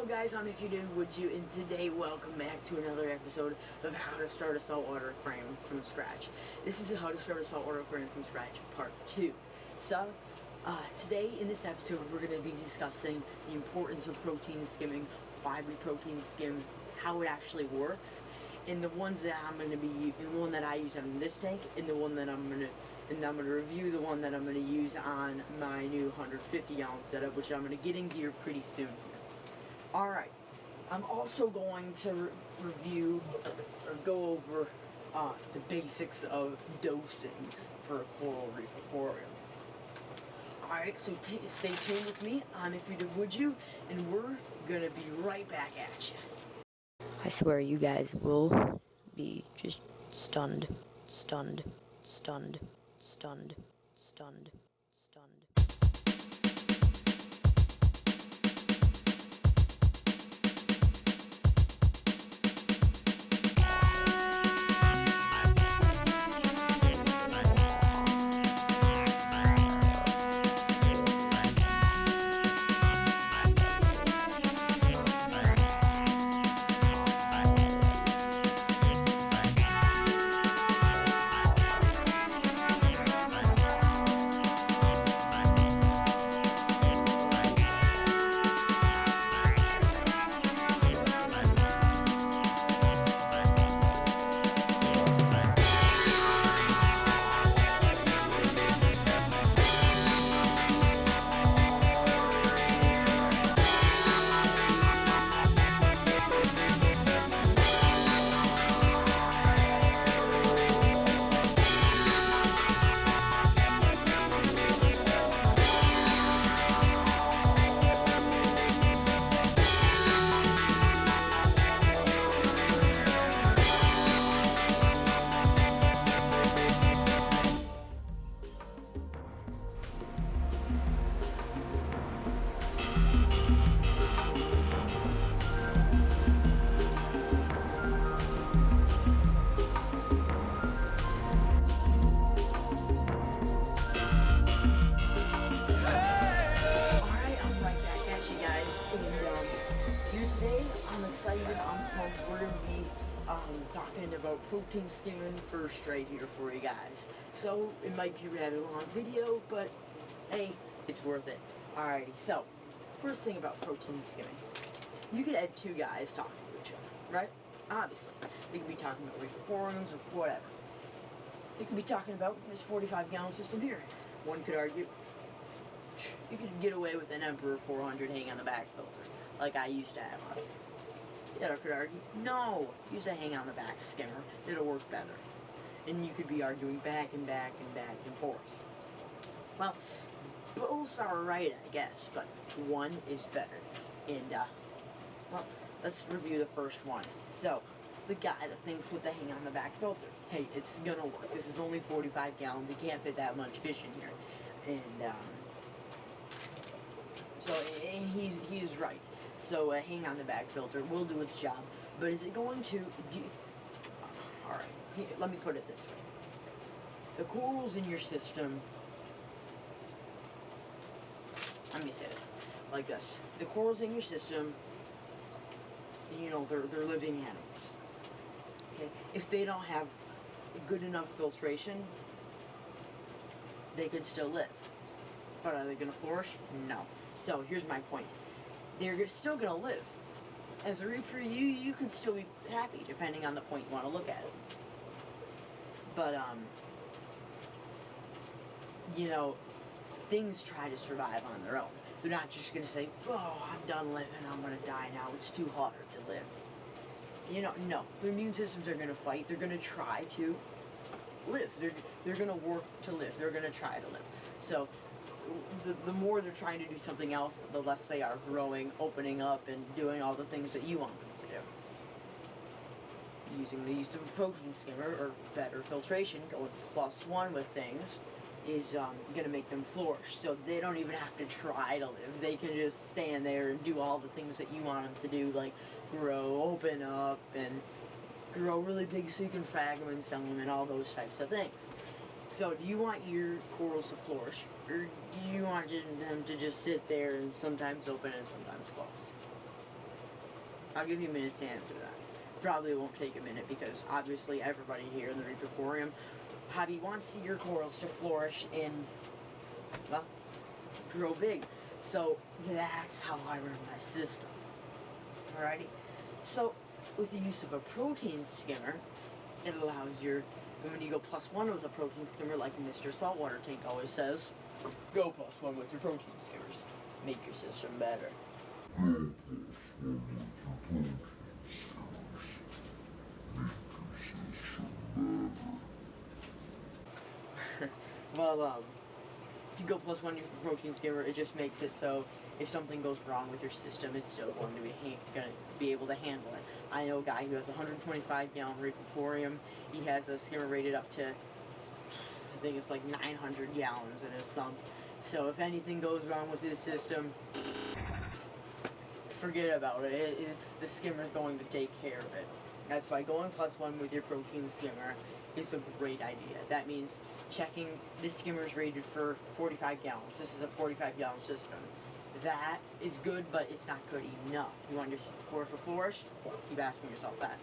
Hello guys, I'm IfUdidwoodU, and today welcome back to another episode of How to Start a Saltwater Aquarium from Scratch. This is How to Start a Saltwater Aquarium from Scratch Part 2. So, today in this episode we're going to be discussing the importance of protein skimming, why we protein skim, how it actually works, and the ones that I'm going to be, and the one that I use on this tank, and the one that I'm going to review the one that I'm going to use on my new 150 gallon setup, which I'm going to get in gear pretty soon. Alright, I'm also going to review or go over the basics of dosing for a coral reef aquarium. Alright, so stay tuned with me on IfUdidwoodU, and we're going to be right back at you. I swear you guys will be just stunned. We're going to be talking about protein skimming first right here for you guys. So, it might be a rather long video, but hey, it's worth it. Alrighty, so, first thing about protein skimming. You could have two guys talking to each other, right? Obviously. They could be talking about reef aquariums or whatever. They could be talking about this 45 gallon system here. One could argue, you could get away with an Emperor 400 hang on the back filter, like I used to have on it. The other could argue, no, use a hang on the back skimmer, it'll work better. And you could be arguing back and forth. Well, both are right, I guess, but one is better. And, well, let's review the first one. So, the guy that thinks with the hang on the back filter, hey, it's gonna work. This is only 45 gallons, you can't fit that much fish in here. And, and he's right. So hang on the back filter will do its job, but is it going to do? All right, let me put it this way: the corals in your system. Let me say this like this: the corals in your system, you know, they're living animals. Okay, if they don't have good enough filtration, they could still live. But are they going to flourish? No. So here's my point. They're still going to live. As a reefer, you could still be happy, depending on the point you want to look at it. But, you know, things try to survive on their own. They're not just going to say, oh, I'm done living, I'm going to die now, it's too hard to live. You know, no. Their immune systems are going to fight, they're going to try to live. They're going to work to live, they're going to try to live. So, the more they're trying to do something else, the less they are growing, opening up, and doing all the things that you want them to do. Using the use of a protein skimmer, or better filtration, going +1 with things, is going to make them flourish. So they don't even have to try to live. They can just stand there and do all the things that you want them to do, like grow, open up, and grow really big so you can fragment them, and all those types of things. So, do you want your corals to flourish, or do you want them to just sit there and sometimes open and sometimes close? I'll give you a minute to answer that. Probably won't take a minute because obviously everybody here in the Reef Aquarium hobby wants your corals to flourish and, well, grow big. So that's how I run my system. Alrighty? So with the use of a protein skimmer, it allows when you go +1 with a protein skimmer, like Mr. Saltwater Tank always says, go +1 with your protein skimmers. Make your system better. Well, if you go +1 with your protein skimmer, it just makes it so if something goes wrong with your system, it's still going to be able to handle it. I know a guy who has a 125-gallon Reef Aquarium. He has a skimmer rated up to, I think it's like 900 gallons in his sump. So if anything goes wrong with his system, forget about it. The skimmer's going to take care of it. That's why going +1 with your protein skimmer is a great idea. That means checking this skimmer is rated for 45 gallons. This is a 45-gallon system. That is good, but it's not good enough. You want your corals to flourish? Keep asking yourself that.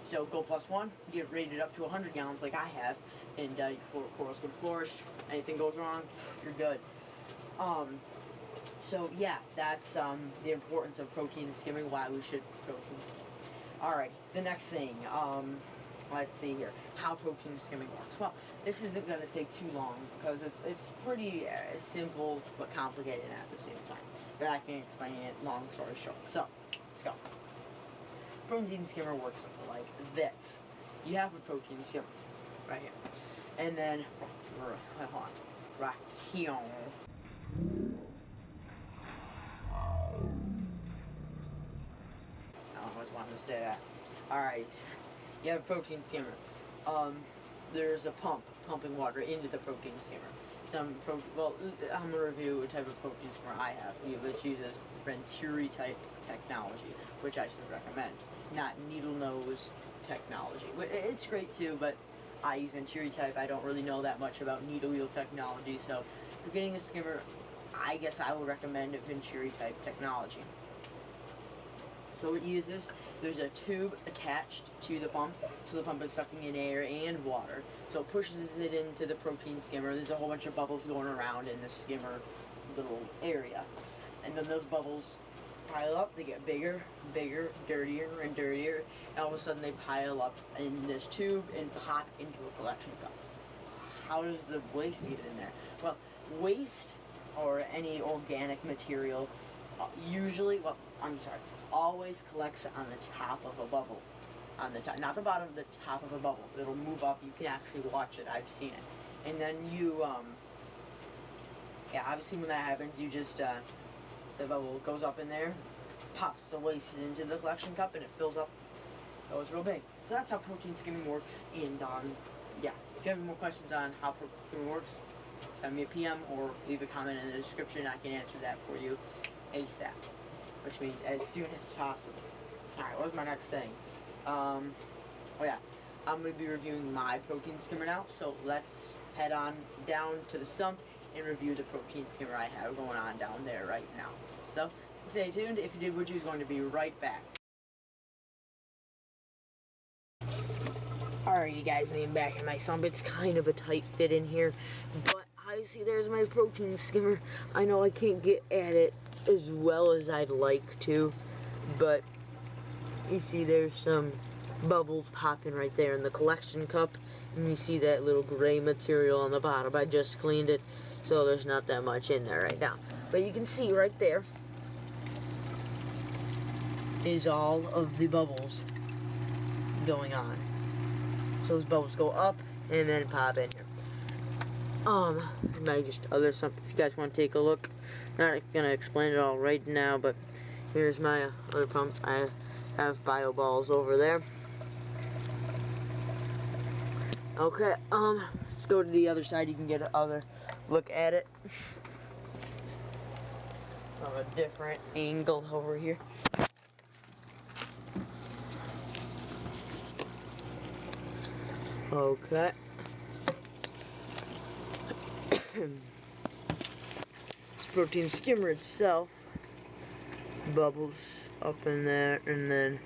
So go +1, get rated up to 100 gallons like I have, and your corals would flourish. Anything goes wrong, you're good. So yeah, that's the importance of protein skimming, why we should protein skim. Alright, the next thing, let's see here, how protein skimming works. Well, this isn't going to take too long because it's pretty simple but complicated at the same time. But I can explain it long story short. So, let's go. Protein skimmer works like this. You have a protein skimmer right here. And then, hold on, right here. I always wanted to say that. Alright, you have a protein skimmer. There's a pump pumping water into the protein skimmer. I'm going to review what type of protein skimmer I have, which uses Venturi type technology, which I should recommend, not needle nose technology. It's great too, but I use Venturi type. I don't really know that much about needle wheel technology, so if you're getting a skimmer, I guess I would recommend Venturi type technology. So it uses, there's a tube attached to the pump, so the pump is sucking in air and water. So it pushes it into the protein skimmer. There's a whole bunch of bubbles going around in the skimmer little area. And then those bubbles pile up, they get bigger, bigger, dirtier, and dirtier, and all of a sudden they pile up in this tube and pop into a collection cup. How does the waste get in there? Well, waste or any organic material always collects on the top of a bubble. On the top, not the bottom, the top of a bubble. It'll move up, you can actually watch it, I've seen it. And then you, obviously when that happens, you just, the bubble goes up in there, pops the waste into the collection cup, and it fills up. So it's real big. So that's how protein skimming works, and, yeah. If you have any more questions on how protein skimming works, send me a PM or leave a comment in the description. I can answer that for you ASAP, which means as soon as possible. Alright, what's my next thing? I'm going to be reviewing my protein skimmer now, so let's head on down to the sump and review the protein skimmer I have going on down there right now. So, stay tuned. IfUdidwoodU is going to be right back. Alrighty guys, I am back in my sump. It's kind of a tight fit in here, but I see there's my protein skimmer. I know I can't get at it as well as I'd like to, but you see there's some bubbles popping right there in the collection cup, and you see that little gray material on the bottom. I just cleaned it, so there's not that much in there right now, but you can see right there is all of the bubbles going on. So those bubbles go up and then pop in here. Just other something if you guys want to take a look. Not gonna explain it all right now, but here's my other pump. I have bio balls over there. Okay, let's go to the other side. You can get another look at it from a different angle over here. Okay. This protein skimmer itself bubbles up in there, and then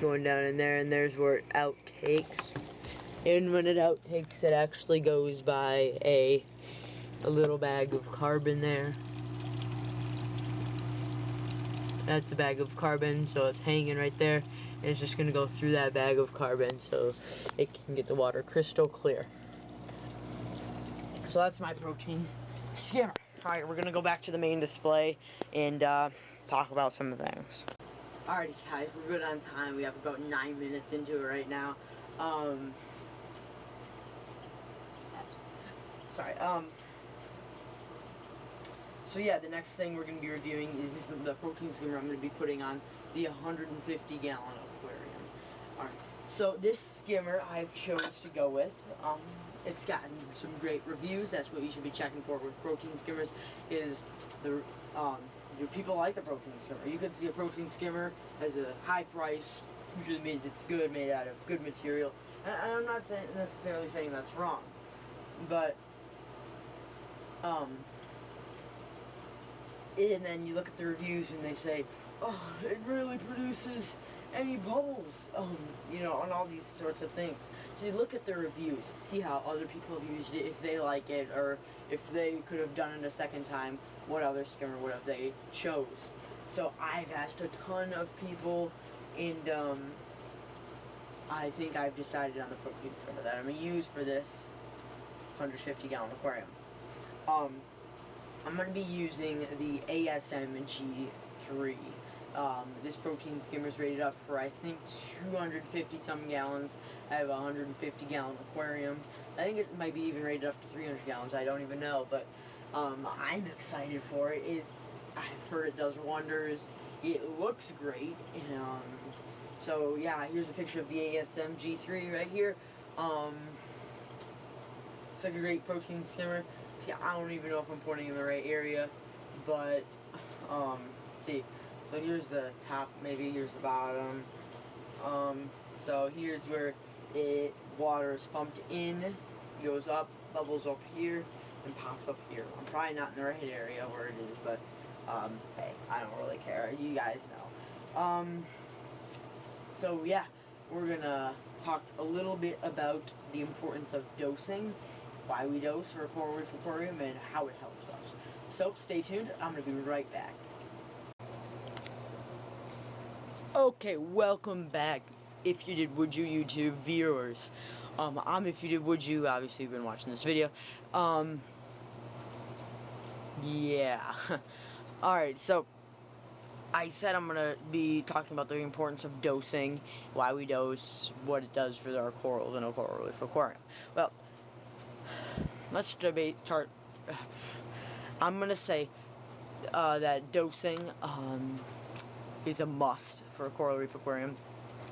going down in there, and there's where it outtakes. And when it outtakes, it actually goes by a little bag of carbon there. That's a bag of carbon, so it's hanging right there. And it's just gonna go through that bag of carbon so it can get the water crystal clear. So that's my protein skimmer. Alright, we're gonna go back to the main display and talk about some things. Alrighty guys, we're good on time. We have about 9 minutes into it right now. So yeah, the next thing we're going to be reviewing is the protein skimmer I'm going to be putting on the 150-gallon aquarium. Alright, so this skimmer I've chose to go with. It's gotten some great reviews. That's what you should be checking for with protein skimmers. Is the do people like the protein skimmer? You can see a protein skimmer has a high price. Usually means it's good, made out of good material. And I'm not necessarily saying that's wrong, but and then you look at the reviews and they say, oh, it really produces any bubbles, you know, on all these sorts of things. So you look at the reviews, see how other people have used it, if they like it, or if they could have done it a second time, what other skimmer would have they chose. So I've asked a ton of people, and I think I've decided on the protein skimmer that I'm going to use for this 150-gallon aquarium. I'm going to be using the ASMG3. This protein skimmer is rated up for, I think, 250 some gallons. I have a 150-gallon aquarium. I think it might be even rated up to 300 gallons. I don't even know, but I'm excited for it. I've heard it does wonders. It looks great. And, so yeah, here's a picture of the ASMG3 right here. It's like a great protein skimmer. See, I don't even know if I'm pointing in the right area, but see. So here's the top, maybe here's the bottom. So here's where water is pumped in, goes up, bubbles up here, and pops up here. I'm probably not in the right area where it is, but hey, I don't really care. You guys know. So yeah, we're gonna talk a little bit about the importance of dosing, why we dose for a coral reef aquarium, and how it helps us. So stay tuned. I'm gonna be right back. Okay, welcome back, If You Did Would You YouTube viewers. I'm If You Did Would You. Obviously, you've been watching this video. Yeah. Alright, so I said I'm gonna be talking about the importance of dosing, why we dose, what it does for our corals in a coral reef aquarium. Well, let's start. I'm gonna say that dosing is a must for a coral reef aquarium.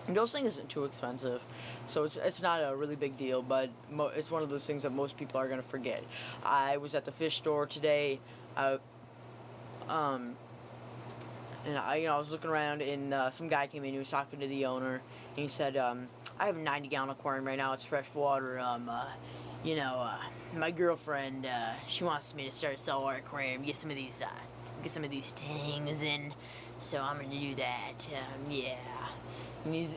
And dosing isn't too expensive, so it's not a really big deal, but it's one of those things that most people are gonna forget. I was at the fish store today, and I was looking around, and some guy came in. He was talking to the owner, and he said, "I have a 90-gallon aquarium right now. It's fresh water. My girlfriend, she wants me to start a saltwater aquarium, get some of these tangs in. So I'm gonna do that. Yeah." And he's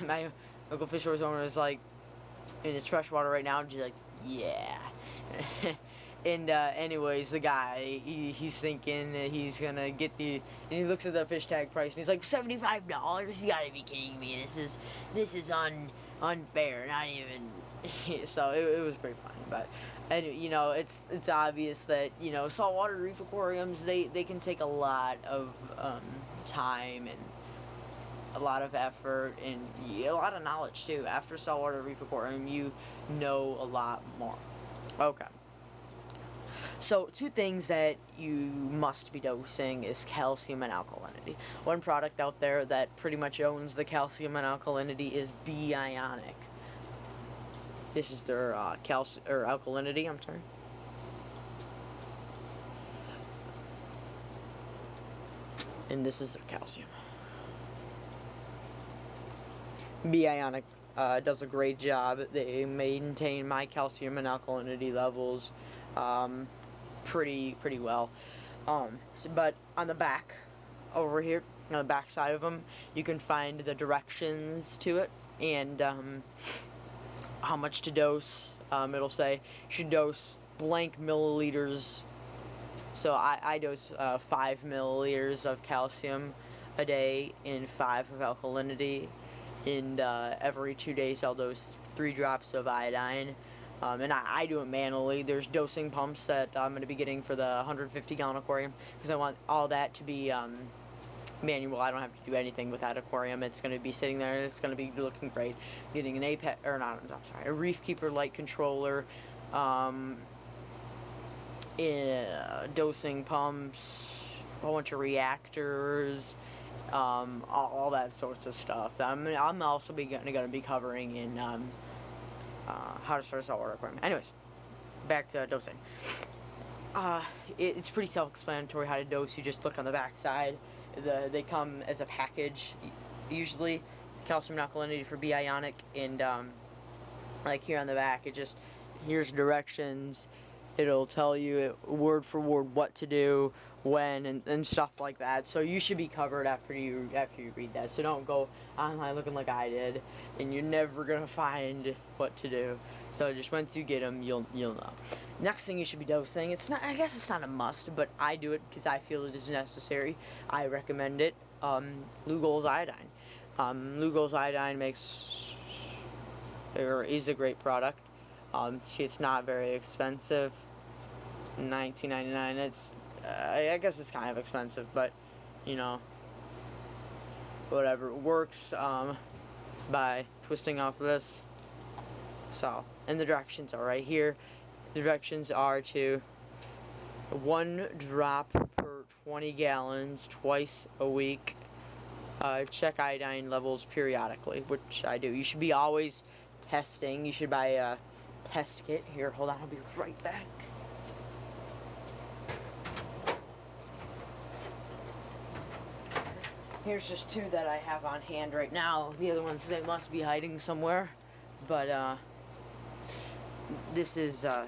my local fish store's owner is like, in his fresh water right now, and she's like, yeah. And anyways, the guy, he's thinking that he's gonna get and he looks at the fish tag price, and he's like, $75? You gotta be kidding me. This is unfair. Not even. So it was pretty funny, but and it's obvious that saltwater reef aquariums, they can take a lot of time and a lot of effort and a lot of knowledge too. After saltwater reef aquarium, you know a lot more. Okay. So, two things that you must be dosing is calcium and alkalinity. One product out there that pretty much owns the calcium and alkalinity is Bionic. This is their alkalinity, I'm sorry. And this is their calcium. Bionic does a great job. They maintain my calcium and alkalinity levels pretty well. But on the back, over here, on the back side of them, you can find the directions to it and how much to dose. It'll say you should dose blank milliliters. So I dose 5 milliliters of calcium a day and 5 of alkalinity. And every 2 days I'll dose 3 drops of iodine. And I do it manually. There's dosing pumps that I'm going to be getting for the 150-gallon aquarium because I want all that to be manual. I don't have to do anything with that aquarium. It's going to be sitting there and it's going to be looking great. Getting an a reef keeper light controller, dosing pumps, a whole bunch of reactors, all that sorts of stuff. I'm also going to be covering in how to start a saltwater aquarium. Anyways, back to dosing. It's pretty self-explanatory how to dose. You just look on the back side. They come as a package, usually. Calcium and alkalinity for B ionic, and like here on the back, here's directions. It'll tell you word for word what to do, when, and stuff like that. So you should be covered after you read that. So don't go online looking like I did, and you're never gonna find what to do. So just once you get them, you'll know. Next thing you should be dosing. I guess it's not a must, but I do it because I feel it is necessary. I recommend it. Lugol's iodine. Lugol's iodine is a great product. It's not very expensive. $19.99. It's I guess it's kind of expensive, but you know, whatever. It works by twisting off this. So, and the directions are right here. The directions are to 1 drop per 20 gallons twice a week. Check iodine levels periodically, which I do. You should be always testing. You should buy a test kit. Here, hold on, I'll be right back. Here's just 2 that I have on hand right now. The other ones, they must be hiding somewhere. But this is a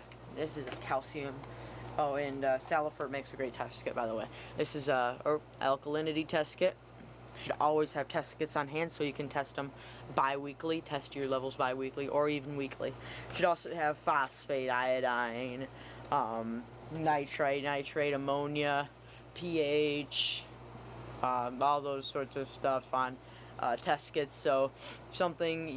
calcium. Oh, and Saltwater makes a great test kit, by the way. This is a alkalinity test kit. You should always have test kits on hand so you can test them bi-weekly, test your levels bi-weekly or even weekly. You should also have phosphate, iodine, nitrate, ammonia, pH, all those sorts of stuff on test kits. So if something,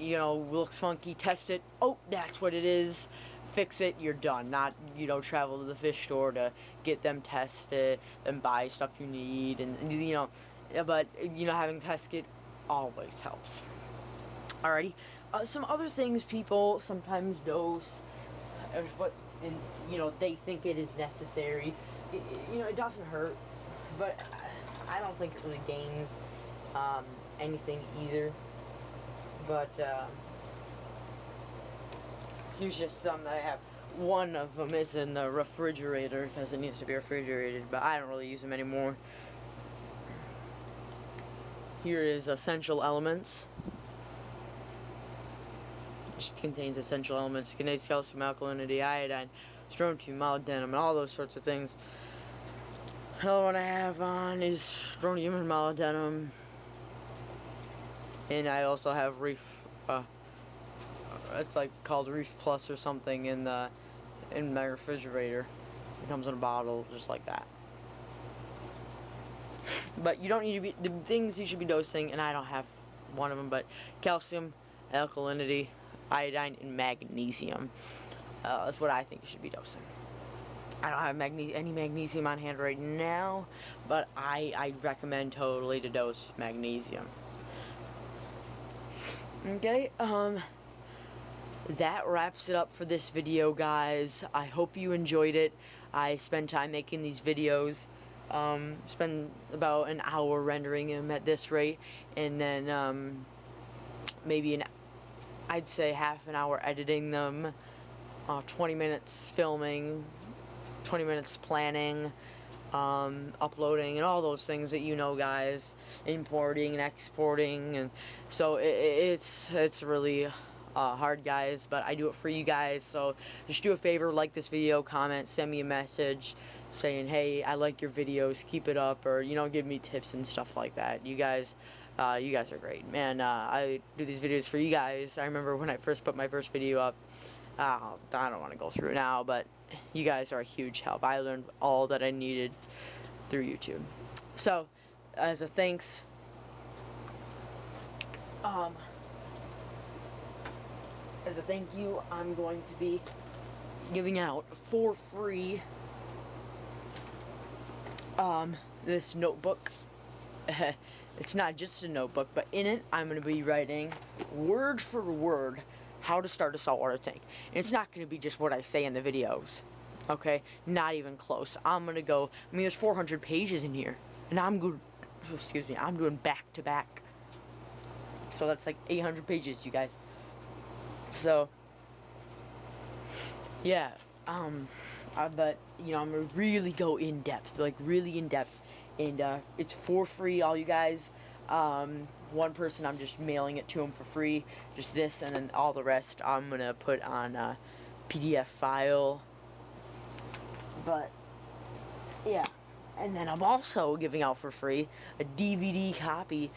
looks funky, test it. Oh, that's what it is. Fix it, you're done. Not, travel to the fish store to get them tested and buy stuff you need, and but having a test kit always helps. Alrighty, some other things people sometimes dose, but they think it is necessary. It doesn't hurt, but I don't think it really gains anything either. But here's just some that I have. One of them is in the refrigerator because it needs to be refrigerated, but I don't really use them anymore. Here is essential elements. It contains essential elements. It contains calcium, alkalinity, iodine, strontium, molybdenum, and all those sorts of things. Another one I have on is strontium and molybdenum. And I also have Reef, it's like called Reef Plus or something in my refrigerator. It comes in a bottle just like that. But you don't need to be, the things you should be dosing, and I don't have one of them, but calcium, alkalinity, iodine, and magnesium. That's what I think you should be dosing. I don't have any magnesium on hand right now, but I recommend totally to dose magnesium. Okay, that wraps it up for this video, guys. I hope you enjoyed it. I spent time making these videos. Spend about an hour rendering them at this rate, and then maybe I'd say half an hour editing them, 20 minutes filming, 20 minutes planning, uploading, and all those things that guys, importing and exporting, and so it's really hard, guys, but I do it for you guys. So just do a favor, like this video, comment, send me a message, saying, hey, I like your videos, keep it up, or, you know, give me tips and stuff like that. You guys are great, man. I do these videos for you guys. I remember when I first put my first video up, I don't want to go through it now, but you guys are a huge help. I learned all that I needed through YouTube. So, as a thanks, as a thank you, I'm going to be giving out for free this notebook. It's not just a notebook, but in it I'm going to be writing word for word how to start a saltwater tank. And it's not going to be just what I say in the videos, okay? Not even close. I'm going to go, I mean, there's 400 pages in here, and I'm doing back to back. So that's like 800 pages, you guys. So, yeah, but, you know, I'm going to really go in depth, like really in depth. And it's for free, all you guys. One person, I'm just mailing it to him for free, just this, and then all the rest I'm going to put on a PDF file. But, yeah. And then I'm also giving out for free a DVD copy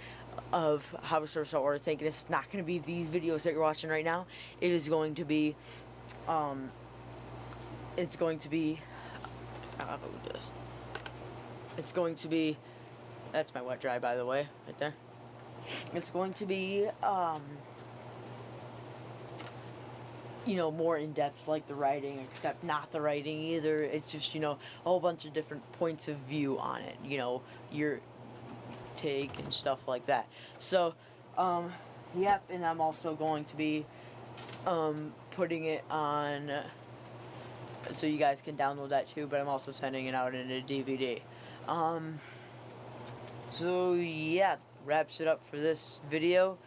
of how to start a saltwater tank. And it's not going to be these videos that you're watching right now. It is going to be, it's going to be, that's my wet dry, by the way, right there. It's going to be, you know, more in depth, like the writing, except not the writing either. It's just, you know, a whole bunch of different points of view on it, you know, your take and stuff like that. So, yep, and I'm also going to be, putting it on, so you guys can download that too, but I'm also sending it out in a DVD. So yeah, wraps it up for this video.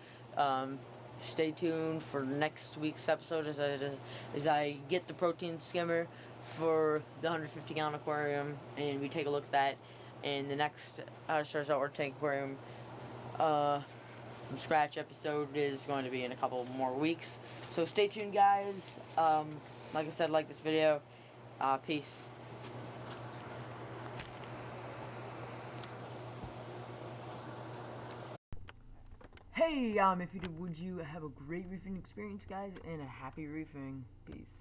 Stay tuned for next week's episode as I get the protein skimmer for the 150 gallon aquarium, and we take a look at that. And the next Saltwater Tank Aquarium from scratch episode is going to be in a couple more weeks. So stay tuned, guys. Like I said, like this video. Peace. Hey, if you did, would you have a great reefing experience, guys, and a happy reefing. Peace.